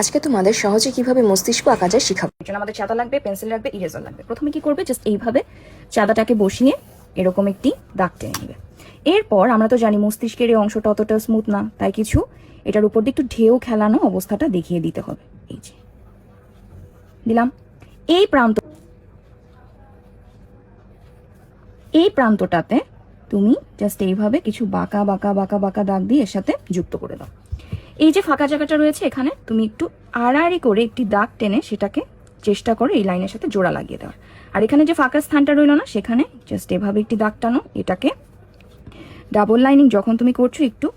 আজকে তোমাদের সহজে কিভাবে মস্তিষ্ক আঁকা যায় শিখাবো। এর জন্য আমাদের চাঁদা লাগবে, পেন্সিল লাগবে, ইরেজার লাগবে। প্রথমে কি করবে, জাস্ট এইভাবে চাঁদাটাকে বসিয়ে এরকম একটি দাগ টেনে নেবে। এরপর আমরা তো জানি মস্তিষ্কের এই অংশটা অতটা স্মুথ না, তাই কিছু এটার উপর দিয়ে একটু ঢেউ খেলানো অবস্থাটা দেখিয়ে দিতে হবে। এই যে দিলাম। এই প্রান্তটাতে তুমি জাস্ট এইভাবে কিছু বাঁকা বাঁকা বাঁকা বাঁকা দাগ দিয়ে এর সাথে যুক্ত করে দাও। এই যে ফাঁকা জায়গাটা রয়েছে এখানে তুমি একটু আড়াআড়ি করে একটি দাগ টেনে সেটাকে চেষ্টা করো এই লাইনের সাথে জোড়া লাগিয়ে দেওয়ার। আর এখানে যে ফাঁকা স্থানটা রইল না, সেখানে জাস্ট এভাবে একটি দাগ টানো। এটাকে ডাবল লাইনিং যখন তুমি করছো, একটু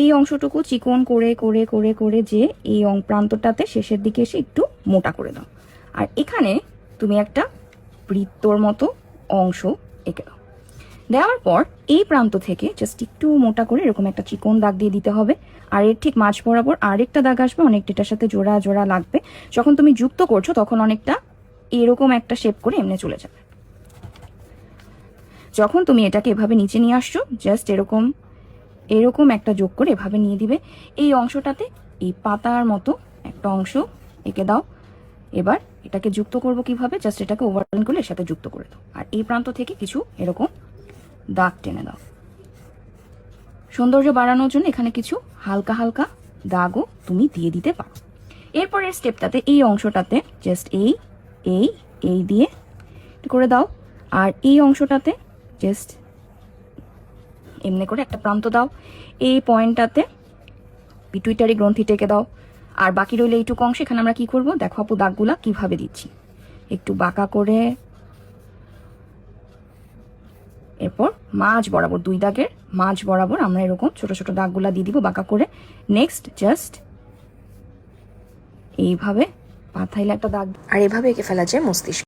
এই অংশটুকু চিকন করে করে করে করে যে এই প্রান্তটাতে শেষের দিকে এসে একটু মোটা করে দাও। আর এখানে তুমি একটা বৃত্তর মতো অংশ এঁকে দাও। দেওয়ার পর এই প্রান্ত থেকে জাস্ট একটু মোটা করে এরকম একটা চিকন দাগ দিয়ে দিতে হবে। আর এর ঠিক মাঝ বরাবর আরেকটা দাগ আসবে, অনেকটা এটার সাথে জোড়া জোড়া লাগবে। যখন তুমি যুক্ত করছো তখন অনেকটা এরকম একটা শেপ করে এমনি চলে যাবে। যখন তুমি এটাকে এভাবে নিচে নিয়ে আসছো, জাস্ট এরকম এরকম একটা যোগ করে এভাবে নিয়ে দিবে। এই অংশটাতে এই পাতার মতো একটা অংশ এঁকে দাও। এবার এটাকে যুক্ত করব কিভাবে, জাস্ট এটাকে ওভারলাইন করে এর সাথে যুক্ত করে দাও। আর এই প্রান্ত থেকে কিছু এরকম দাগ টেনে দাও। সৌন্দর্য বাড়ানোর জন্য এখানে কিছু হালকা হালকা দাগও তুমি দিয়ে দিতে পারো। এরপরের স্টেপটাতে এই অংশটাতে জাস্ট এই এই এই দিয়ে করে দাও। আর এই অংশটাতে জাস্ট এমনি করে একটা প্রান্ত দাও। এই পয়েন্টটাতে পিটুইটারি গ্রন্থি টেকে দাও। আর বাকি রইলে এইটুকু অংশ, এখানে আমরা কি করব দেখো আপু, দাগগুলা কিভাবে দিচ্ছি। একটু বাঁকা করে, এরপর মাঝ বরাবর, দুই দাগের মাঝ বরাবর আমরা এরকম ছোট ছোট দাগগুলা দিয়ে দিব বাঁকা করে। নেক্সট জাস্ট এইভাবে পাথাইলে একটা দাগ, আর এভাবে এঁকে ফেলা যায় মস্তিষ্ক।